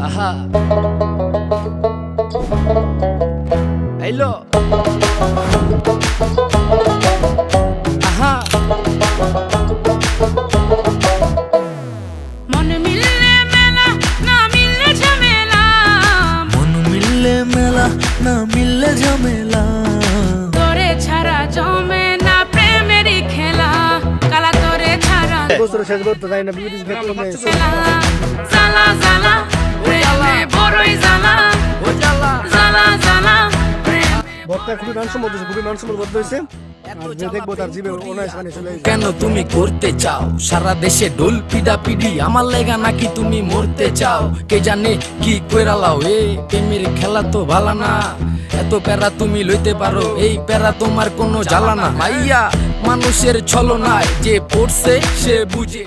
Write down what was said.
আহা আইলো আহা মন মিললে মেলা না মিললে ঝামেলা, মন মিললে মেলা না মিললে ঝামেলা, তোরে ছাড়া জমে না প্রেমেরই খেলা, কালা তোরে ছাড়া বছর শেষ করতে যাই না বিবিধ জালা জালা প্রেমে বড়ই জালা, জালা জালা বর্তা খুবই মানসম্মত হয়েছে, খুবই মানসম্মত বদ্ধ হয়েছে। আর যে দেখবো তার জীবে অনায়াস মানে চলে আসবে। কেন তুমি করতে চাও সারা দেশে ঢোল পিডা পিডি, আমার লেগা নাকি তুমি মরতে চাও? কে জানে কি কইরালাও, এ প্রেমের খেলা তো ভালা না, এত প্যারা তুমি লইতে পারো, এই প্যারা তোমার কোনো জ্বালা না। মাইয়া মানুষের ছলনায় যে পড়ছে সে বুঝে।